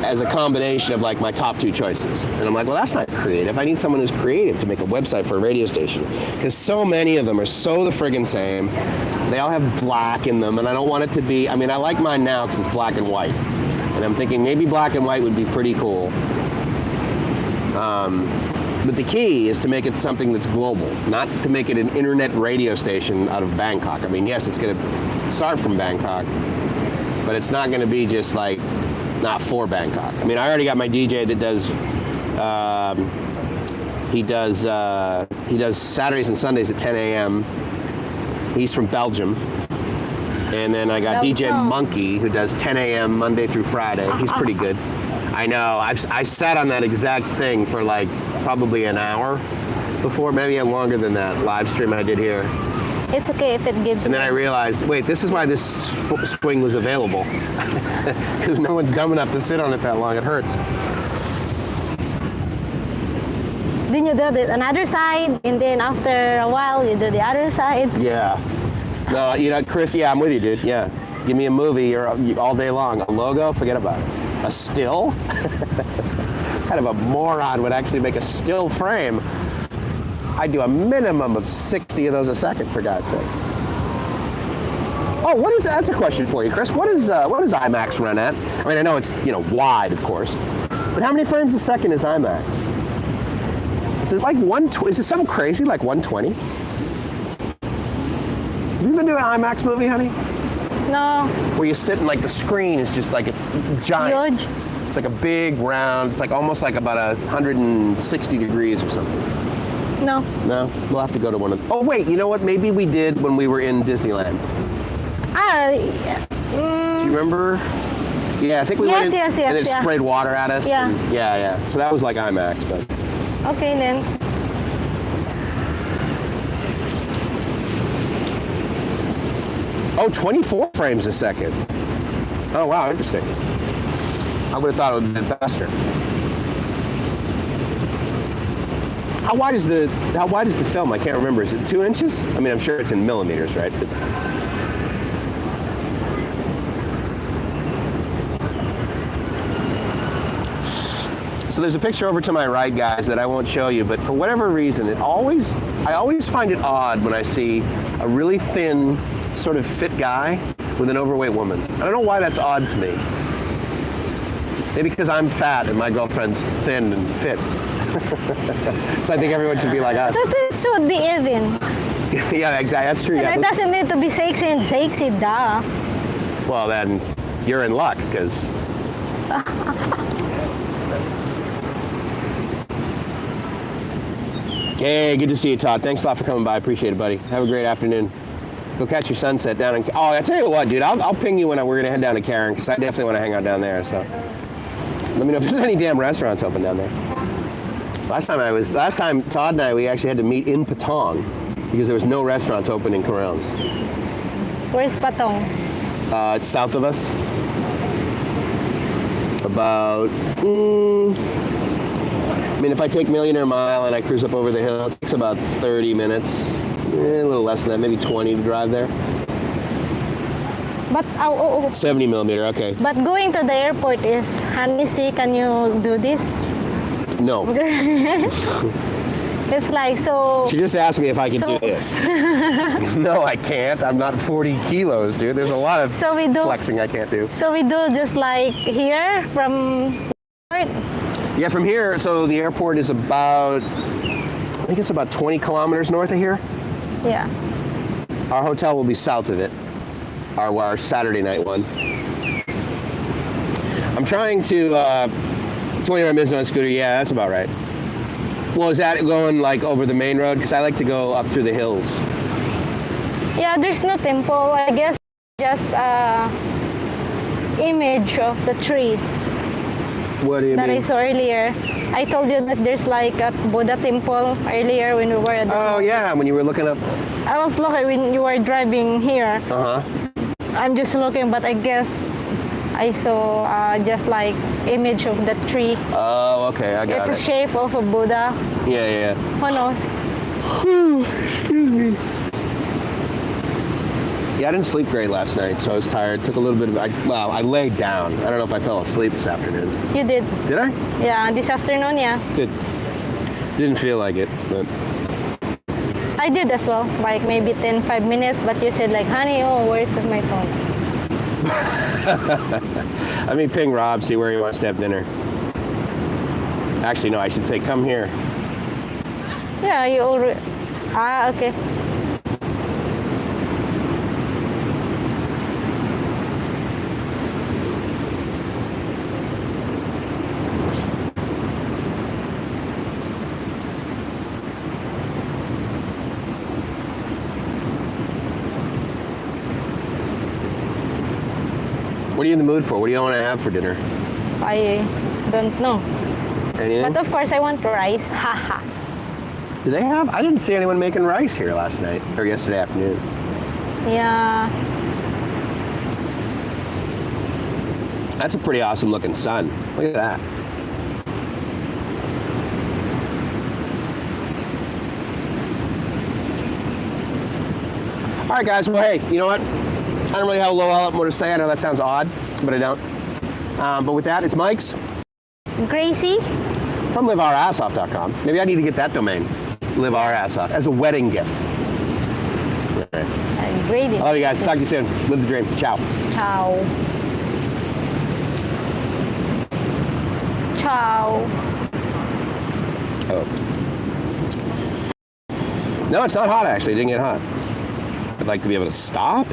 as a combination of like my top 2 choices. And I'm like, well, that's not creative. I need someone who's creative to make a website for a radio station. Because so many of them are so the friggin' same. They all have black in them, and I don't want it to be, I mean, I like mine now because it's black and white. And I'm thinking maybe black and white would be pretty cool. But the key is to make it something that's global, not to make it an internet radio station out of Bangkok. I mean, yes, it's going to start from Bangkok, but it's not going to be just like, not for Bangkok. I mean, I already got my DJ that does, he does Saturdays and Sundays at 10 a.m. He's from Belgium. And then I got DJ Monkey, who does 10 a.m. Monday through Friday. He's pretty good. I know. I sat on that exact thing for like probably an hour before, maybe longer than that, live stream I did here. It's okay if it gives. And then I realized, wait, this is why this swing was available. Because no one's dumb enough to sit on it that long. It hurts. Then you do the another side, and then after a while you do the other side. Yeah. No, you know, Chris, yeah, I'm with you, dude. Yeah. Give me a movie all day long. A logo, forget about it. A still? Kind of a moron would actually make a still frame. I do a minimum of 60 of those a second, for God's sake. Oh, what is that? That's a question for you, Chris. What does IMAX run at? I mean, I know it's, you know, wide, of course, but how many frames a second is IMAX? Is it like is it something crazy like 120? Have you been to an IMAX movie, honey? No. Where you sit and like the screen is just like it's giant. Huge. It's like a big round. It's like almost like about 160 degrees or something. No. No, we'll have to go to one of. Oh wait, you know what? Maybe we did when we were in Disneyland. Do you remember? Yeah, I think we went in, yes, and it yeah. sprayed water at us. Yeah. And yeah. So that was like IMAX, but. Okay then. Oh, 24 frames a second. Oh wow, interesting. I would have thought it would have been faster. How wide is the film? I can't remember. Is it 2 inches? I mean, I'm sure it's in millimeters, right? But so there's a picture over to my right, guys, that I won't show you, but for whatever reason, I always find it odd when I see a really thin, sort of fit guy with an overweight woman. I don't know why that's odd to me. Maybe because I'm fat and my girlfriend's thin and fit. So I think everyone should be like us. So this would be even. Yeah, exactly. That's true. And Yeah, it doesn't need to be sexy and sexy, duh. well, then you're in luck because. Hey, good to see you, Todd. Thanks a lot for coming by. Appreciate it, buddy. Have a great afternoon. Go catch your sunset down in. Oh, I tell you what, dude. I'll ping you when we're gonna head down to Karen because I definitely want to hang out down there. So let me know if there's any damn restaurants open down there. Last time Todd and we actually had to meet in Patong because there was no restaurants open in Coron. Where's Patong? It's south of us. About, I mean, if I take Millionaire Mile and I cruise up over the hill, it takes about 30 minutes. A little less than that, maybe 20 to drive there. But 70 millimeter, okay. But going to the airport is, honey, see, can you do this? No. It's like so. She just asked me if I could So- do this. No, I can't. I'm not 40 kilos, dude. There's a lot of So we do. flexing I can't do. So we do just like here from. Yeah, from here, so the airport is about, I think it's about 20 kilometers north of here. Yeah. Our hotel will be south of it, our Saturday night one. I'm trying to, 25 minutes on a scooter, yeah, that's about right. Well, is that going like over the main road? Because I like to go up through the hills. Yeah, there's no temple. I guess just image of the trees What do you that mean? I saw earlier. I told you that there's like a Buddha temple earlier when we were at the Oh, yeah, when you were looking up. I was looking when you were driving here. Uh-huh. I'm just looking, but I guess I saw just like image of the tree. Oh, okay, I got It's a it. shape of a Buddha. Yeah. Who knows? Excuse me. Yeah, I didn't sleep great last night, so I was tired. Took a little bit of, I laid down. I don't know if I fell asleep this afternoon. You did. Did I? Yeah, this afternoon, yeah. Good. Didn't feel like it, but. I did as well, like maybe 5 minutes, but you said like, honey, oh, where's my phone? Let me ping Rob, see where he wants to have dinner. Actually, no, I should say come here. Yeah, you already, okay. What are you in the mood for? What do you want to have for dinner? I don't know. Anything? But of course, I want rice. Haha. Do they have? I didn't see anyone making rice here last night or yesterday afternoon. Yeah. That's a pretty awesome looking sun. Look at that. All right, guys. Well, hey, you know what? I don't really have a whole lot more to say. I know that sounds odd, but I don't. But with that, it's Mike's Gracie? from liveourassoff.com. Maybe I need to get that domain, Live Our Ass Off, as a wedding gift. All right. Grady. I love you guys. Talk to you soon. Live the dream. Ciao. Ciao. Ciao. Oh. No, it's not hot, actually. It didn't get hot. I'd like to be able to stop